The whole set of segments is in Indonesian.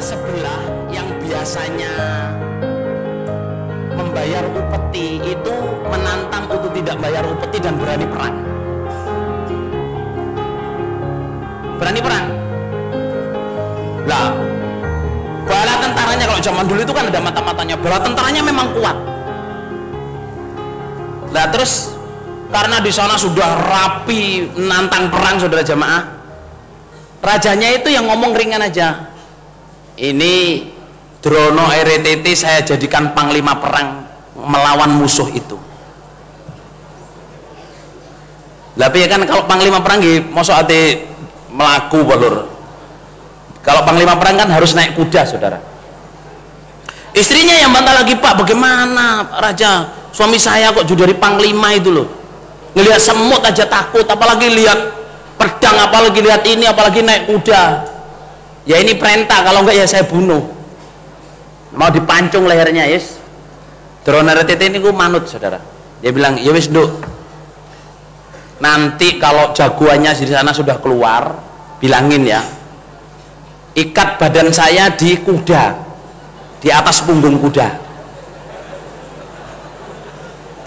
sebelah yang biasanya membayar upeti itu menantang untuk tidak bayar upeti dan berani perang. Berani perang. Lah, bala tentaranya kalau zaman dulu itu kan ada mata-matanya. Bala tentaranya memang kuat. Lah terus karena di sana sudah rapi nantang perang, saudara jamaah, rajanya itu yang ngomong ringan aja. Ini Drono RTT saya jadikan panglima perang melawan musuh itu. Tapi ya kan kalau panglima perang nggih mosok ate melaku balur. Kalau panglima perang kan harus naik kuda, saudara. Istrinya yang bantah lagi, Pak, bagaimana raja, suami saya kok jadi panglima itu loh, ngelihat semut aja takut, apalagi lihat pedang, apalagi lihat ini, apalagi naik kuda. Ya ini perintah, kalau enggak ya saya bunuh. Mau dipancung lehernya, yes. Drono RTT ini gue manut, saudara. Dia bilang, ya wis Duk, nanti kalau jagoannya di sana sudah keluar, bilangin ya, ikat badan saya di kuda, di atas punggung kuda.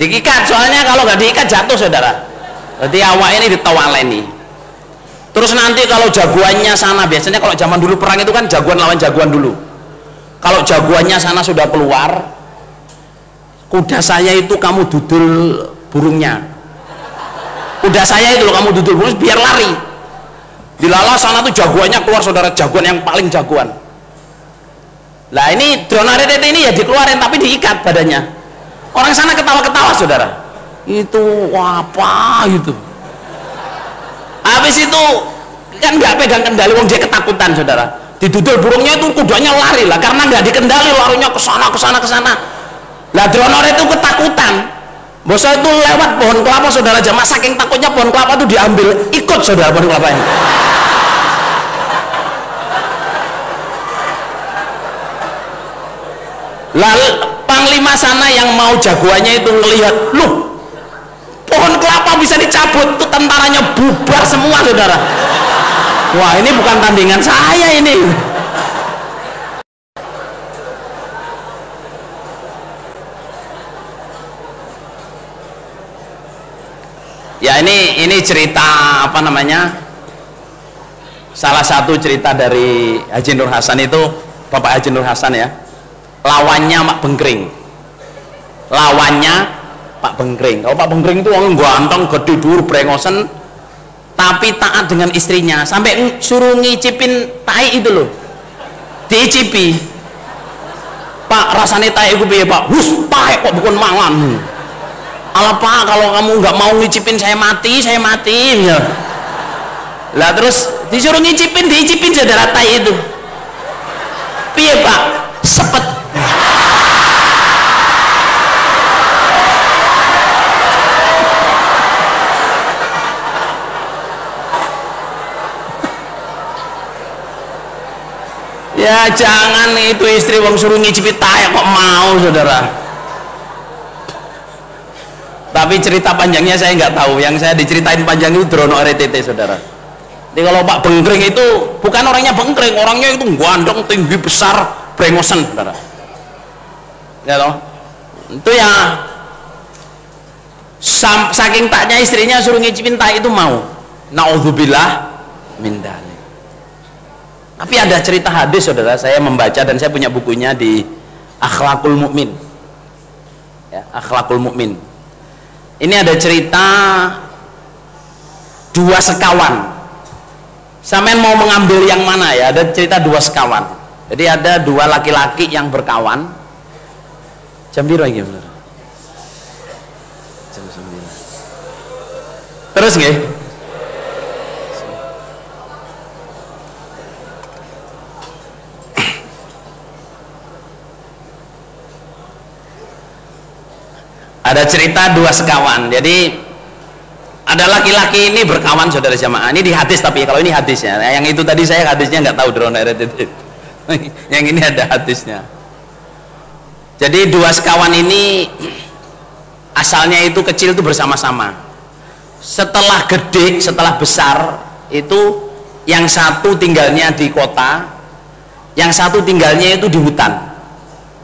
Diikat, soalnya kalau nggak diikat jatuh, saudara. Berarti awak ini ditawaleni. Terus nanti kalau jagoannya sana, biasanya kalau zaman dulu perang itu kan jagoan lawan jagoan dulu. Kalau jagoannya sana sudah keluar, kuda saya itu kamu dudul burungnya. Kuda saya itu loh kamu dudul burung biar lari. Dilala sana tuh jagoannya keluar, saudara, jagoan yang paling jagoan. Lah ini Drono RTT ini ya dikeluarin tapi diikat badannya. Orang sana ketawa-ketawa, saudara. Itu apa itu? Habis itu kan nggak pegang kendali, wong dia ketakutan, saudara. Didudul burungnya itu kudanya lari lah, karena nggak dikendali, larinya ke sana ke sana ke sana. Lah Drono itu ketakutan. Bosnya itu lewat pohon kelapa, saudara jamaah, saking takutnya pohon kelapa itu diambil, ikut, saudara, pohon kelapanya. Lalu panglima sana yang mau jagoannya itu ngelihat, loh, pohon kelapa bisa dicabut, tuh tentaranya bubar semua, saudara. Wah, ini bukan tandingan saya ini. Ya ini cerita apa namanya? Salah satu cerita dari Haji Nur Hasan itu, Bapak Haji Nur Hasan ya. Lawannya Pak Bengkring. Lawannya Pak Bengkring. Kalau Pak Bengkring itu orang ganteng, gede, dur, brengosen, tapi taat dengan istrinya, sampai suruh ngicipin tai itu loh. Diicipi. Pak, rasanya tai itu piye, Pak? Hus, pahe kok bukan mangan. Alah Pak, kalau kamu nggak mau ngicipin saya mati ya. Lah terus disuruh ngicipin, diicipin, saudara, tai itu. Piye Pak? Sepet. Ya jangan itu istri wong suruh ngicipi tai kok mau, saudara. Tapi cerita panjangnya saya nggak tahu. Yang saya diceritain panjang itu Drono RTT, saudara. Jadi kalau Pak Bengkring itu bukan orangnya Bengkring, orangnya itu gandeng, tinggi, besar, brengosen, saudara. Ya loh. Itu ya saking taknya istrinya suruh ngicipin tai itu mau. Naudzubillah min dzalik. Tapi ada cerita hadis, saudara, saya membaca dan saya punya bukunya di Akhlakul Mukmin. Ya, Akhlakul Mukmin. Ini ada cerita dua sekawan. Sampean mau mengambil yang mana ya? Ada cerita dua sekawan. Jadi ada dua laki-laki yang berkawan. Jam biru lagi bener. Jam 9. Terus nggih? Ada cerita dua sekawan. Jadi ada laki-laki ini berkawan, saudara jamaah. Ini di hadis, tapi kalau ini hadisnya. Yang itu tadi saya hadisnya nggak tahu, Drono RTT. Yang ini ada hadisnya. Jadi dua sekawan ini asalnya itu kecil itu bersama-sama. Setelah gede, setelah besar itu yang satu tinggalnya di kota, yang satu tinggalnya itu di hutan,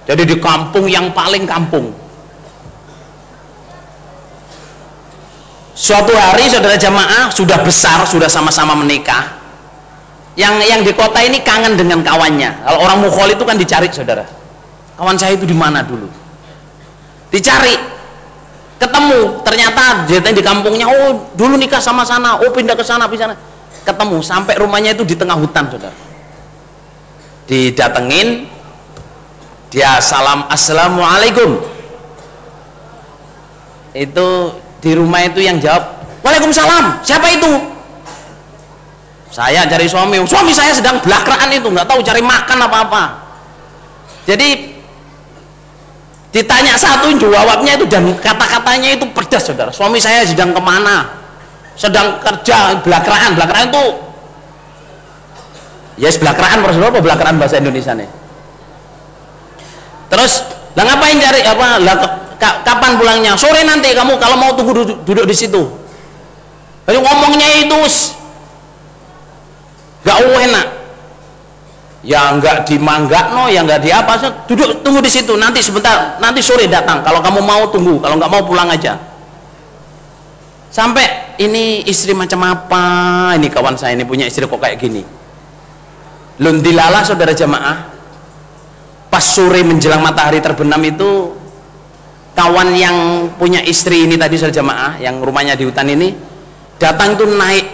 jadi di kampung yang paling kampung. Suatu hari saudara jamaah sudah besar, sudah sama-sama menikah. Yang di kota ini kangen dengan kawannya. Kalau orang mukhol itu kan dicari, saudara. Kawan saya itu di mana dulu? Dicari, ketemu. Ternyata dia di kampungnya, oh dulu nikah sama sana, oh pindah ke sana, ketemu. Sampai rumahnya itu di tengah hutan, saudara. Didatengin, dia salam, assalamualaikum. Itu di rumah itu yang jawab, waalaikumsalam. Siapa itu? Saya cari suami saya sedang belakraan itu, nggak tahu cari makan apa-apa. Jadi ditanya satu, jawabnya itu dan kata-katanya itu pedas, saudara. Suami saya sedang kemana? Sedang kerja, belakraan itu yes, belakraan apa belakraan bahasa Indonesia nih. Terus lah ngapain cari apa lah, kapan pulangnya? Sore nanti, kamu kalau mau tunggu duduk di situ. Jadi ngomongnya itu gak enak. Ya nggak dimangga no, ya nggak di apa, duduk tunggu di situ, nanti sebentar, nanti sore datang. Kalau kamu mau tunggu, kalau nggak mau pulang aja. Sampai ini istri macam apa? Ini kawan saya ini punya istri kok kayak gini. Lundilala saudara jamaah. Pas sore menjelang matahari terbenam itu, kawan yang punya istri ini tadi saudara jamaah, yang rumahnya di hutan ini, datang itu naik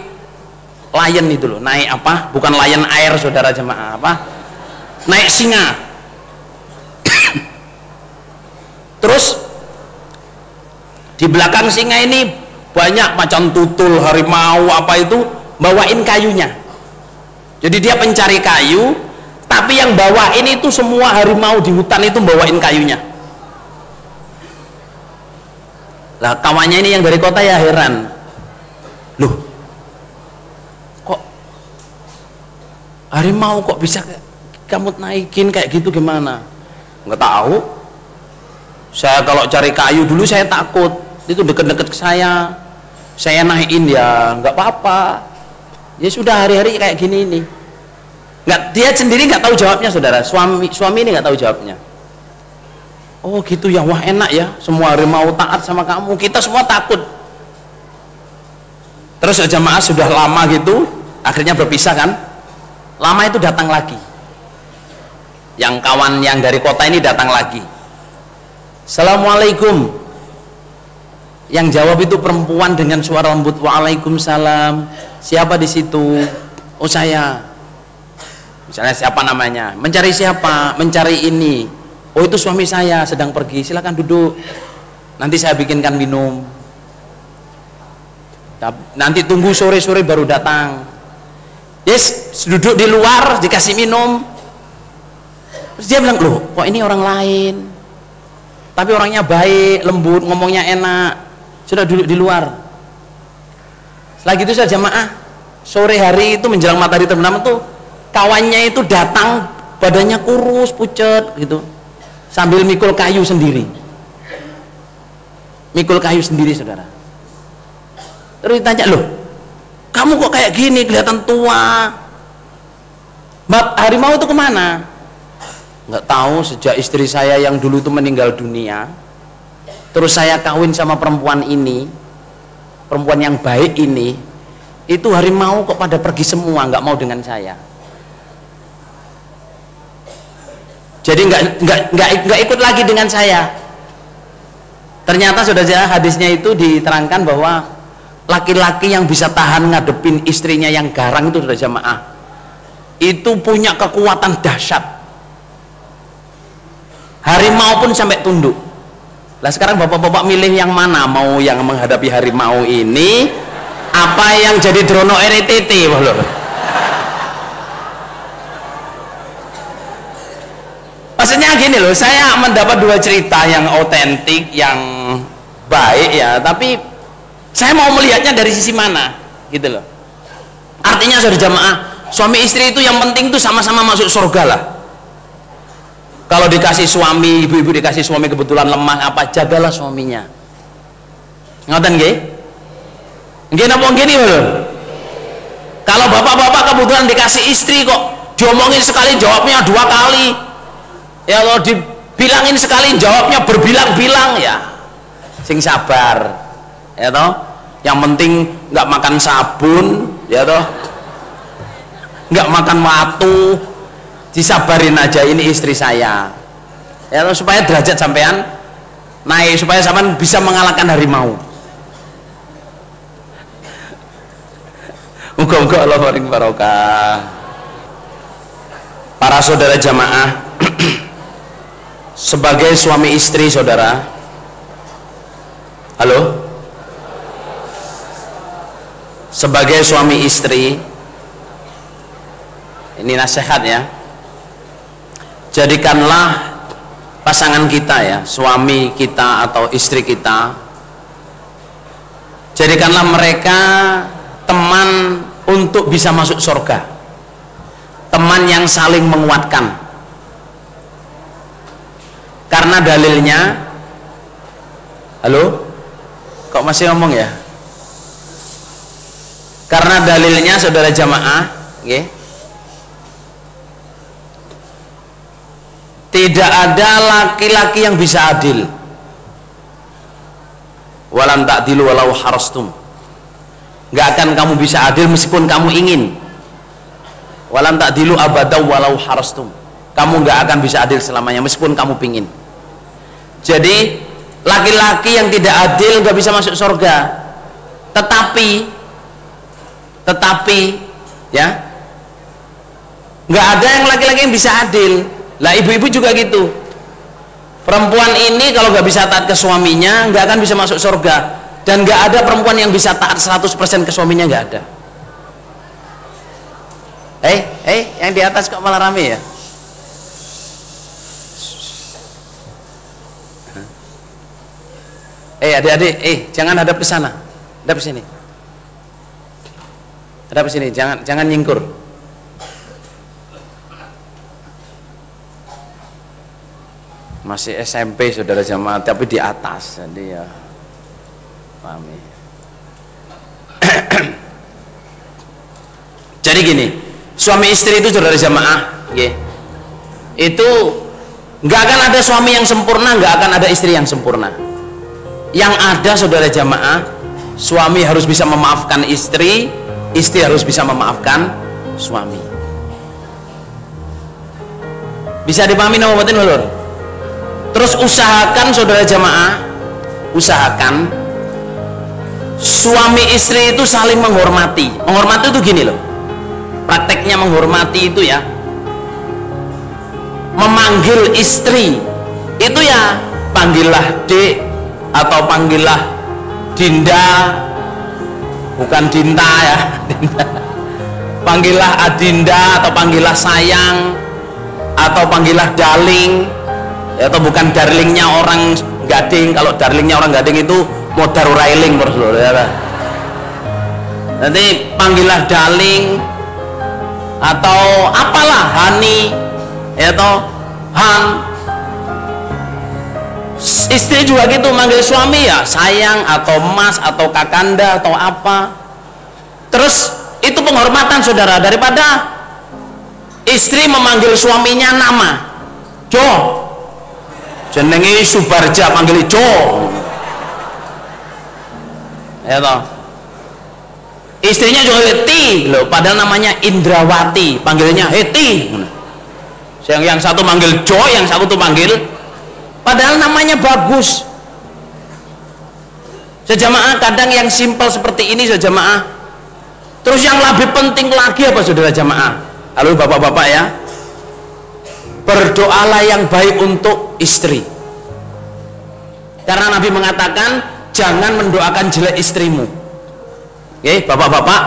lion itu loh, naik apa? Bukan lion air saudara jamaah, apa? Naik singa. Terus di belakang singa ini banyak macam tutul, harimau apa itu, bawain kayunya. Jadi dia pencari kayu, tapi yang bawain itu semua harimau di hutan itu bawain kayunya. Lah kawannya ini yang dari kota ya heran, loh kok harimau kok bisa kamu naikin kayak gitu, gimana? Nggak tahu, saya kalau cari kayu dulu saya takut, itu deket-deket ke saya naikin ya nggak apa-apa, ya sudah hari-hari kayak gini ini. Nggak, dia sendiri nggak tahu jawabnya saudara, suami ini nggak tahu jawabnya. Oh gitu ya, wah enak ya, semua harimau taat sama kamu, kita semua takut. Terus jamaah sudah lama gitu, akhirnya berpisah kan. Lama itu datang lagi, yang kawan yang dari kota ini datang lagi. Assalamualaikum. Yang jawab itu perempuan dengan suara lembut, waalaikumsalam. Siapa di situ? Oh saya. Misalnya siapa namanya? Mencari siapa? Mencari ini. Oh itu suami saya sedang pergi, silakan duduk, nanti saya bikinkan minum. Nanti tunggu sore-sore baru datang. Yes, duduk di luar dikasih minum. Terus dia bilang, loh kok ini orang lain, tapi orangnya baik, lembut, ngomongnya enak. Sudah duduk di luar. Setelah gitu saya jamaah, sore hari itu menjelang matahari terbenam itu, kawannya itu datang, badannya kurus, pucet gitu, sambil mikul kayu sendiri. Mikul kayu sendiri saudara. Terus ditanya, loh kamu kok kayak gini, kelihatan tua. Harimau itu kemana? Nggak tahu, sejak istri saya yang dulu itu meninggal dunia, terus saya kawin sama perempuan ini, perempuan yang baik ini, itu harimau kok pada pergi semua, nggak mau dengan saya. Jadi nggak ikut lagi dengan saya. Ternyata saudara, hadisnya itu diterangkan bahwa laki-laki yang bisa tahan ngadepin istrinya yang garang itu, saudara jamaah, itu punya kekuatan dahsyat. Harimau pun sampai tunduk. Lah sekarang bapak-bapak milih yang mana? Mau yang menghadapi harimau ini, apa yang jadi drono RTT? Maksudnya gini loh, saya mendapat dua cerita yang otentik, yang baik ya, tapi saya mau melihatnya dari sisi mana gitu loh. Artinya saudara jamaah, suami istri itu yang penting itu sama-sama masuk surga lah. Kalau dikasih suami, ibu-ibu dikasih suami kebetulan lemah apa, jagalah suaminya. Ngoten nggih? Nggih napa nggih niku lho? Kalau bapak-bapak kebetulan dikasih istri kok diomongin sekali jawabnya 2 kali, ya Allah, dibilangin sekali jawabnya berbilang-bilang, ya sing sabar, ya toh. Yang penting nggak makan sabun, ya toh, nggak makan watu, disabarin aja, ini istri saya, ya toh, supaya derajat sampean naik, supaya sampean bisa mengalahkan harimau. Muga-muga Allah paring barokah. Para saudara jamaah, sebagai suami istri saudara, halo, sebagai suami istri, ini nasihat ya, jadikanlah pasangan kita ya, suami kita atau istri kita, jadikanlah mereka teman untuk bisa masuk surga, teman yang saling menguatkan. Karena dalilnya, halo, kok masih ngomong ya? Karena dalilnya saudara jamaah, okay, tidak ada laki-laki yang bisa adil. Walam ta'dilu walau harastum. Nggak akan kamu bisa adil meskipun kamu ingin. Walam ta'dilu abadaw walau harastum. Kamu nggak akan bisa adil selamanya meskipun kamu pingin. Jadi laki-laki yang tidak adil nggak bisa masuk surga. Tetapi ya, nggak ada yang laki-laki yang bisa adil. Lah ibu-ibu juga gitu. Perempuan ini kalau nggak bisa taat ke suaminya nggak akan bisa masuk surga. Dan nggak ada perempuan yang bisa taat 100% ke suaminya, nggak ada. Yang di atas kok malah rame ya? Adik-adik, jangan hadap ke sana, hadap ke sini, hadap ke sini, jangan nyingkur. Masih SMP saudara jamaah, tapi di atas, jadi ya. Pahami. Jadi gini, suami istri itu saudara jamaah, itu nggak akan ada suami yang sempurna, nggak akan ada istri yang sempurna. Yang ada saudara jamaah, suami harus bisa memaafkan istri, istri harus bisa memaafkan suami. Bisa dipahami nama batin ulur? Terus usahakan saudara jamaah, usahakan suami istri itu saling menghormati. Menghormati itu gini loh, prakteknya menghormati itu ya, memanggil istri itu ya panggillah dek atau panggillah dinda, bukan dinta ya, panggillah adinda atau panggillah sayang atau panggillah darling, atau bukan darlingnya orang Gading. Kalau darlingnya orang Gading itu modar railing terus loh ya. Nanti panggillah darling atau apalah, honey atau han. Istri juga gitu, manggil suami ya sayang atau mas atau kakanda atau apa. Terus itu penghormatan saudara, daripada istri memanggil suaminya nama Jo, jenenge Subarja panggil Jo, ya toh. Istrinya juga Ti loh, padahal namanya Indrawati, panggilnya Heti. Yang satu manggil Jo, yang satu tuh manggil, padahal namanya bagus. Sejamaah, kadang yang simpel seperti ini sejamaah. Terus yang lebih penting lagi apa saudara jamaah? Halo bapak-bapak ya, berdoalah yang baik untuk istri. Karena Nabi mengatakan jangan mendoakan jelek istrimu. Oke, bapak-bapak,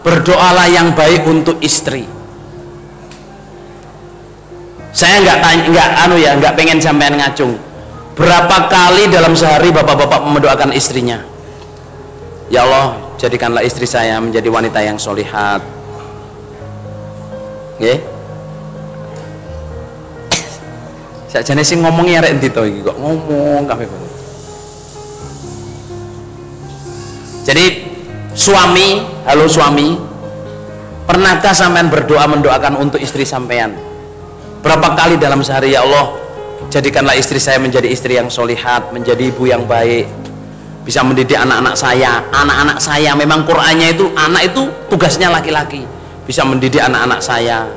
berdoalah yang baik untuk istri. Saya nggak pengen sampean ngacung. Berapa kali dalam sehari bapak-bapak mendoakan istrinya? Ya Allah, jadikanlah istri saya menjadi wanita yang solihat. Oke? Sakjane sing ngomongnya rek endi to iki kok ngomong kabeh. Jadi suami, halo suami, Pernahkah sampean berdoa mendoakan untuk istri sampean? Berapa kali dalam sehari, ya Allah, jadikanlah istri saya menjadi istri yang solihat, menjadi ibu yang baik, bisa mendidik anak-anak saya. Anak-anak saya, memang Qur'annya itu anak itu tugasnya laki-laki, bisa mendidik anak-anak saya,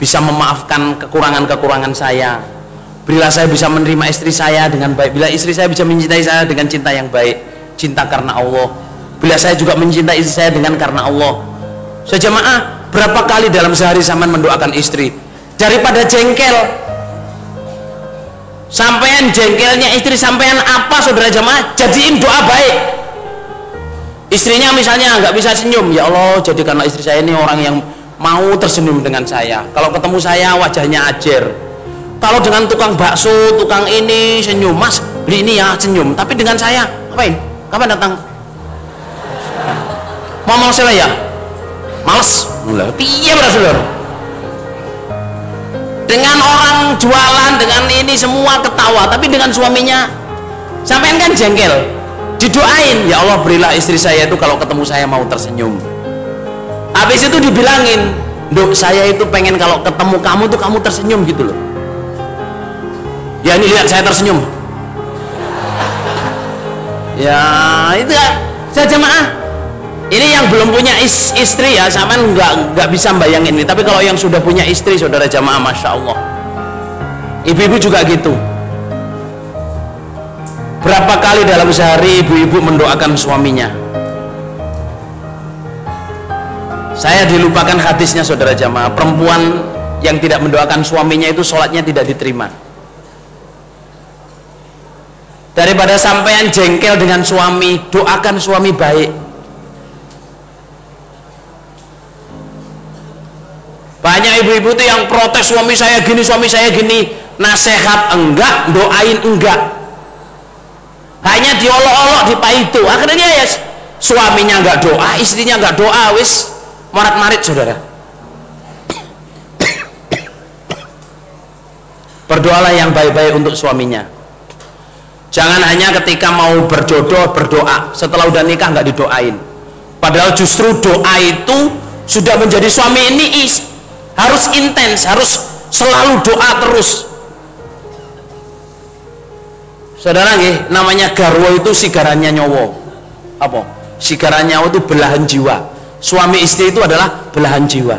bisa memaafkan kekurangan-kekurangan saya. Bila saya bisa menerima istri saya dengan baik, bila istri saya bisa mencintai saya dengan cinta yang baik, cinta karena Allah, bila saya juga mencintai istri saya dengan karena Allah. Sejamaah, berapa kali dalam sehari sampean mendoakan istri? Daripada jengkel, sampean jengkelnya istri sampean apa, saudara jamaah, jadiin doa baik. Istrinya misalnya nggak bisa senyum, ya Allah, jadikanlah istri saya ini orang yang mau tersenyum dengan saya. Kalau ketemu saya wajahnya ajer. Kalau dengan tukang bakso, tukang ini senyum, Mas beli ini ya, senyum. Tapi dengan saya, apain? Kapan datang? Mau saya ya? Males. Piye Rasulullah? Dengan orang jualan, dengan ini semua ketawa, tapi dengan suaminya sampean kan jengkel. Didoain, ya Allah berilah istri saya itu kalau ketemu saya mau tersenyum. Habis itu dibilangin, Duk, saya itu pengen kalau ketemu kamu tuh kamu tersenyum gitu loh. Ya ini lihat saya tersenyum. Ya itu ya, saya jemaah. Ini yang belum punya istri ya, sampean nggak bisa bayangin ini. Tapi kalau yang sudah punya istri, saudara jamaah, masya Allah. Ibu-ibu juga gitu. Berapa kali dalam sehari ibu-ibu mendoakan suaminya? Saya dilupakan hadisnya, saudara jamaah. Perempuan yang tidak mendoakan suaminya itu sholatnya tidak diterima. Daripada sampean jengkel dengan suami, doakan suami baik. Banyak ibu-ibu itu yang protes, suami saya gini, nasehat enggak, doain enggak, hanya diolok-olok dipaitu. Akhirnya ya suaminya enggak doa, istrinya enggak doa, wis marit-marit, saudara. Berdoalah yang baik-baik untuk suaminya. Jangan hanya ketika mau berjodoh berdoa, setelah udah nikah enggak didoain. Padahal justru doa itu sudah menjadi suami ini harus intens, harus selalu doa terus. Saudara nggih, namanya garwa itu sigarannya nyawa. Apa? Sigaran nyawa itu belahan jiwa. Suami istri itu adalah belahan jiwa.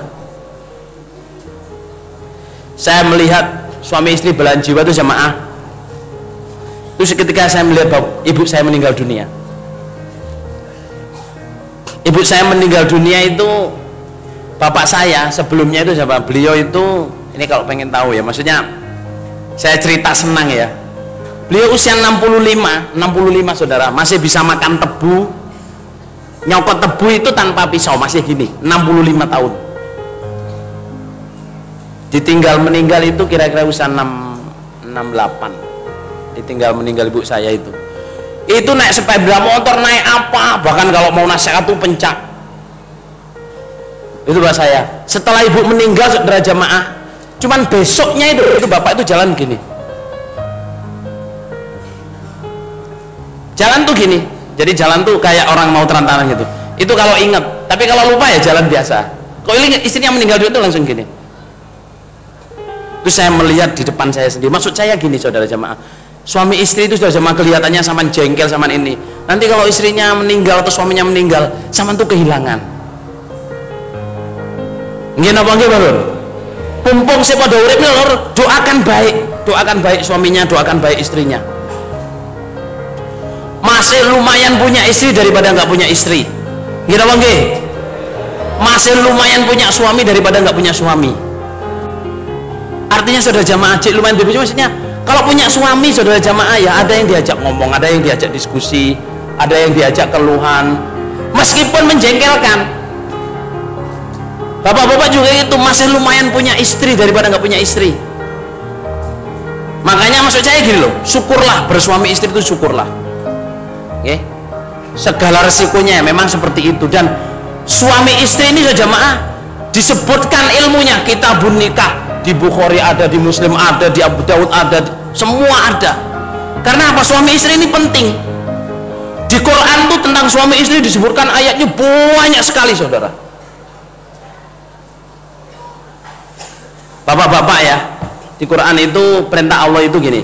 Saya melihat suami istri belahan jiwa itu jamaah. Itu ketika saya melihat ibu saya meninggal dunia. Ibu saya meninggal dunia itu, bapak saya sebelumnya itu siapa? Beliau itu, ini kalau pengen tahu ya, maksudnya saya cerita senang ya. Beliau usia 65 saudara, masih bisa makan tebu, nyokot tebu itu tanpa pisau, masih gini, 65 tahun. Ditinggal meninggal itu kira-kira usia 68. Ditinggal meninggal ibu saya itu naik sepeda motor, naik apa, bahkan kalau mau nasihat tuh pencak. Itu bahasa saya. Setelah ibu meninggal, saudara jamaah, cuman besoknya itu bapak itu jalan gini. Jalan tuh gini. Jadi jalan tuh kayak orang mau terantaran gitu. Itu kalau ingat. Tapi kalau lupa ya jalan biasa. Kalau ingat istrinya meninggal itu langsung gini. Terus saya melihat di depan saya sendiri. Maksud saya gini, saudara jamaah. Suami istri itu sudah jamaah kelihatannya sama jengkel sama ini. Nanti kalau istrinya meninggal atau suaminya meninggal, sama tuh kehilangan. Nggih napa nggih, Lur? Mumpung sing padha urip lur, doakan baik suaminya, doakan baik istrinya. Masih lumayan punya istri daripada nggak punya istri. Nggih napa nggih? Masih lumayan punya suami daripada nggak punya suami. Artinya saudara jamaah, cik lumayan berbeda, maksudnya kalau punya suami saudara jamaah ya ada yang diajak ngomong, ada yang diajak diskusi, ada yang diajak keluhan, meskipun menjengkelkan. Bapak-bapak juga itu masih lumayan punya istri daripada nggak punya istri. Makanya maksud saya gini loh, syukurlah bersuami istri itu, syukurlah. Oke? Segala resikonya memang seperti itu. Dan suami istri ini jamaah disebutkan ilmunya, kitabun nikah di Bukhari ada, di Muslim ada, di Abu Dawud ada, semua ada. Karena apa? Suami istri ini penting. Di Quran tuh tentang suami istri disebutkan ayatnya banyak sekali, saudara. Bapak-bapak ya, di Quran itu perintah Allah itu gini,